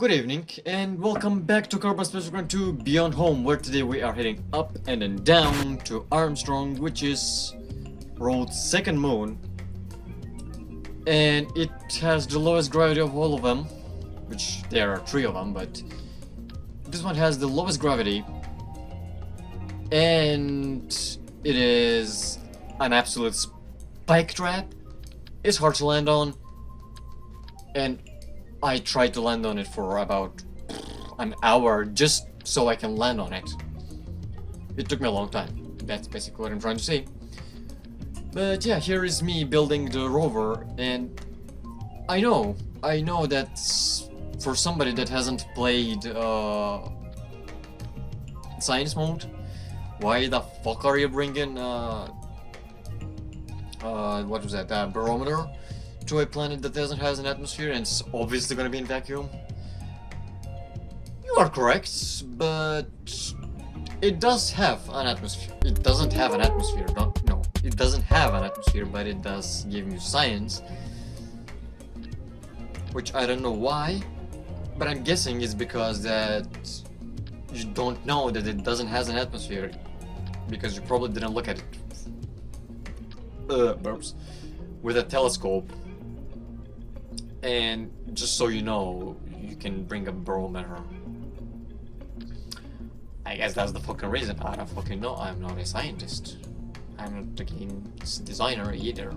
Good evening, and welcome back to Carbon Space Run 2 Beyond Home, where today we are heading up and then down to Armstrong, which is Road's second moon. And it has the lowest gravity of all of them, which there are three of them, but this one has the lowest gravity. And it is an absolute spike trap. It's hard to land on, and I tried to land on it for about an hour just so I can land on it. It took me a long time. That's basically what I'm trying to say. But yeah, here is me building the rover, and I know that for somebody that hasn't played science mode, why the fuck are you bringing what was that, barometer to a planet that doesn't have an atmosphere and it's obviously gonna be in vacuum? You are correct, but it does have an atmosphere. It doesn't have an atmosphere. No, it doesn't have an atmosphere, but it does give you science, which I don't know why, but I'm guessing it's because that you don't know that it doesn't have an atmosphere because you probably didn't look at it burps with a telescope. And just so you know, you can bring a barometer. I guess that's the fucking reason. I don't fucking know. I'm not a scientist. I'm not a game designer either.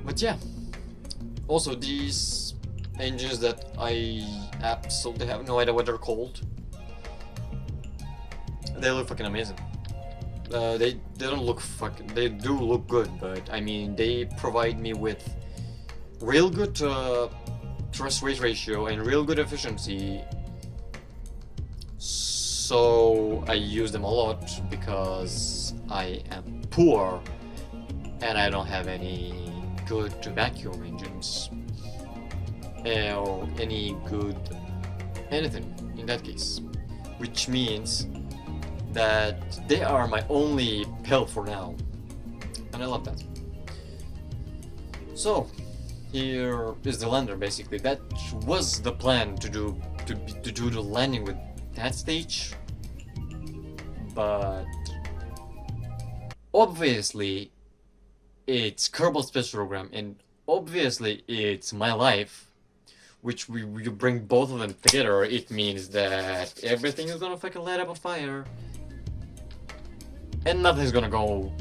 But yeah. Also, these engines that I absolutely have no idea what they're called. They look fucking amazing. They don't look fucking. They do look good, but I mean, they provide me with real good thrust weight ratio and real good efficiency, so I use them a lot because I am poor and I don't have any good vacuum engines or any good anything in that case, which means that they are my only pill for now, and I love that. So here is the lander. Basically, that was the plan to do the landing with that stage, but obviously it's Kerbal Space Program, and obviously it's my life, which we bring both of them together. It means that everything is gonna fucking light up on fire, and nothing's gonna go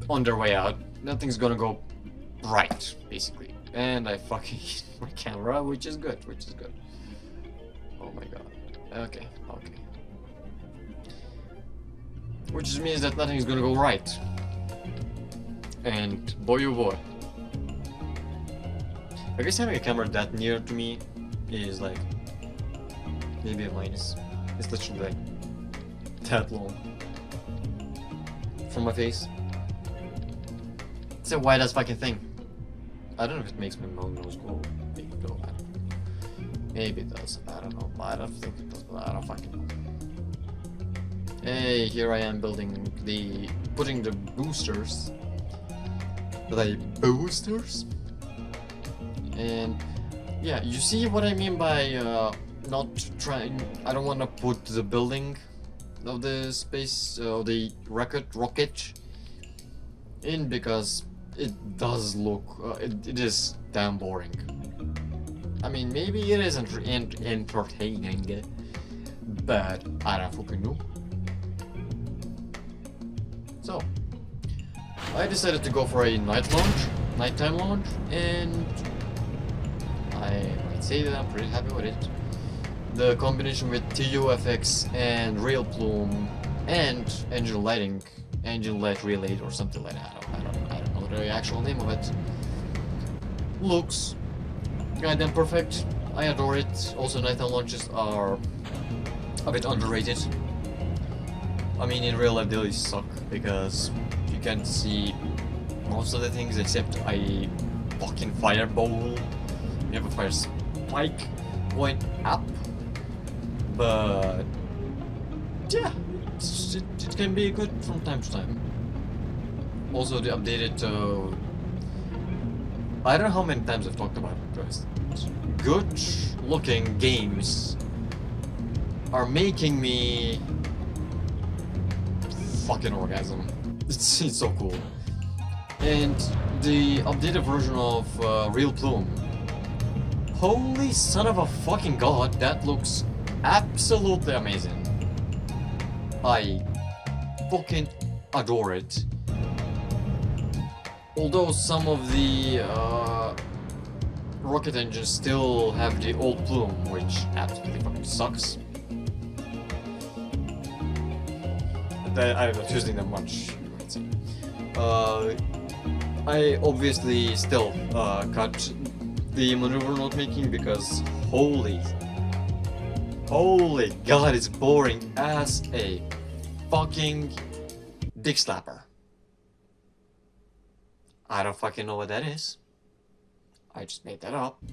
on their way out. Nothing's gonna go right, basically. And I fucking hit my camera, which is good. Oh my god. Okay. Which just means that nothing's gonna go right. And boy oh boy. I guess having a camera that near to me is like maybe a minus. It's literally like that long from my face. It's a wide ass fucking thing. I don't know if it makes my nose go big though. I don't know. Maybe it does. I don't know. I don't think it does, but I don't fucking know. Hey, here I am putting the boosters. And yeah, you see what I mean by not trying. I don't want to put the building of the space of the rocket in because it does look, it is damn boring. I mean, maybe it isn't entertaining, but I don't fucking know. So, I decided to go for a nighttime launch, and I might say that I'm pretty happy with it. The combination with TUFX and Rail Plume and engine light relay or something like that. I don't know the actual name of it. Looks goddamn perfect. I adore it. Also, nighttime launches are a bit underrated. I mean, in real life they really suck because you can't see most of the things except a fucking fireball. You have a fire spike going up, but yeah, it can be good from time to time. Also, the updated I don't know how many times I've talked about it, guys. good looking games are making me fucking orgasm. It's so cool. And the updated version of Real Plume. Holy son of a fucking god, that looks absolutely amazing. I fucking adore it. Although some of the rocket engines still have the old plume, which absolutely fucking sucks. I'm not using them much. I obviously still cut the maneuver note making because holy god, it's boring as a fucking dick slapper. I don't fucking know what that is. I just made that up.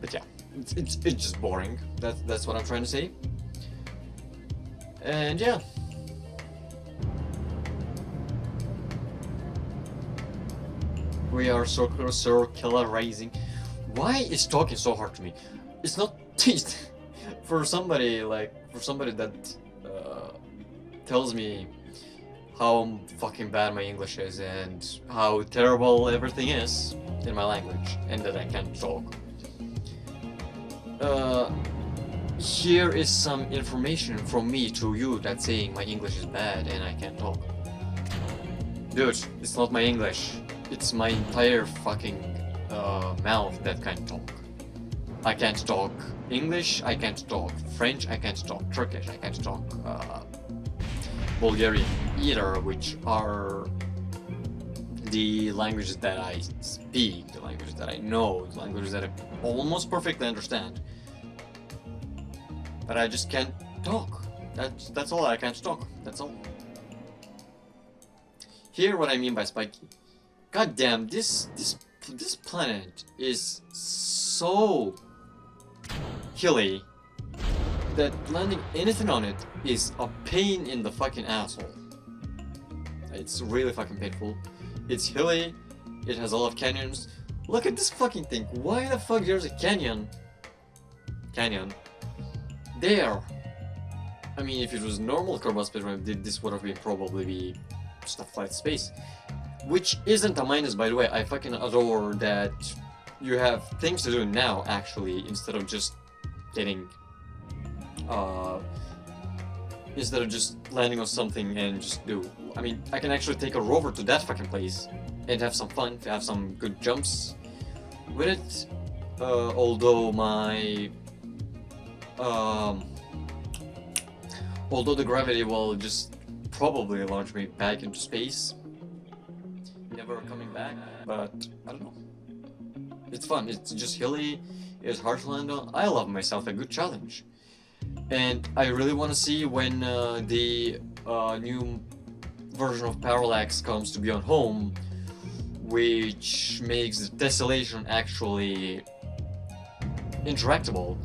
But yeah, it's just boring. That's what I'm trying to say. And yeah. We are circularizing. Why is talking so hard to me? It's not for somebody that tells me how fucking bad my English is and how terrible everything is in my language and that I can't talk. Here is some information from me to you that's saying my English is bad and I can't talk. Dude, it's not my English. It's my entire fucking mouth that can't talk. I can't talk English, I can't talk French, I can't talk Turkish, I can't talk Bulgarian either, which are the languages that I speak, the languages that I know, the languages that I almost perfectly understand. But I just can't talk. That's all. I can't talk. That's all. Here, what I mean by spiky. God damn, this planet is so hilly that landing anything on it is a pain in the fucking asshole. It's really fucking painful. It's hilly. It has a lot of canyons. Look at this fucking thing. Why the fuck there's a canyon there? I mean, if it was normal Kerbal Space Program, this would have been probably be just a flat space. Which isn't a minus, by the way. I fucking adore that you have things to do now, actually, instead of just getting instead of just landing on something and just do. I mean, I can actually take a rover to that fucking place and have some fun, have some good jumps with it. Although my although the gravity will just probably launch me back into space, never coming back. But I don't know. It's fun. It's just hilly. It's hard to land on. I love myself a good challenge. And I really want to see when the new version of Parallax comes to be on home, which makes the tessellation actually interactable,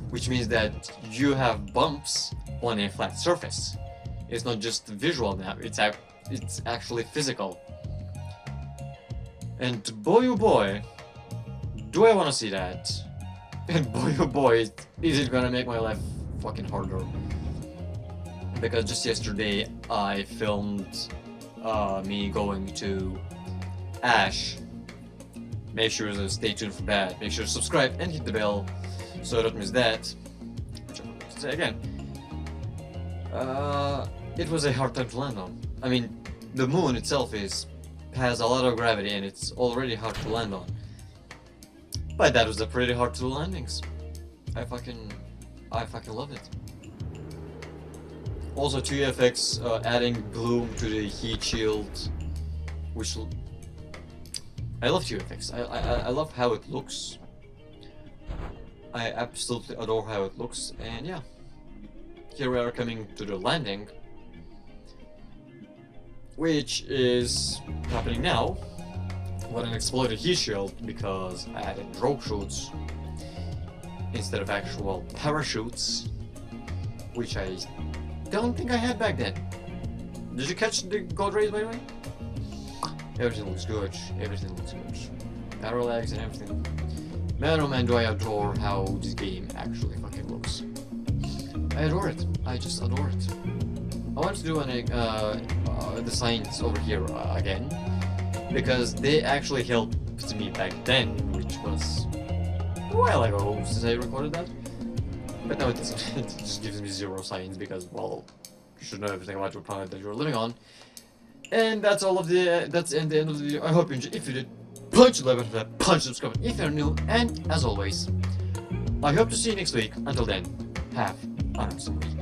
which means that you have bumps on a flat surface. It's not just visual now, it's actually physical. And boy oh boy, do I want to see that. And boy oh boy, is it gonna make my life fucking harder. Because just yesterday I filmed me going to Ash. Make sure to stay tuned for that. Make sure to subscribe and hit the bell so you don't miss that. Which I'm going to say again. It was a hard time to land on. I mean, the moon itself has a lot of gravity and it's already hard to land on. But that was a pretty hard to landings. I fucking love it. Also 2FX adding bloom to the heat shield, which I love 2FX. I love how it looks. I absolutely adore how it looks, and yeah. Here we are coming to the landing, which is happening now with an exploded heat shield because I added drogue chutes instead of actual parachutes, which I don't think I had back then. Did you catch the God rays, by the way? Everything looks good. Everything looks good. Parallax and everything. Man oh man do I adore how this game actually fucking looks. I adore it. I just adore it. I want to do the signs over here again, because they actually helped me back then, which was a while ago since I recorded that. But now it doesn't. It just gives me 0 signs because, well, you should know everything about your planet that you're living on. And that's all of the that's the end of the video. I hope you enjoyed. If you did, punch the like button, punch subscribe if you're new, and as always, I hope to see you next week. Until then, have an awesome week.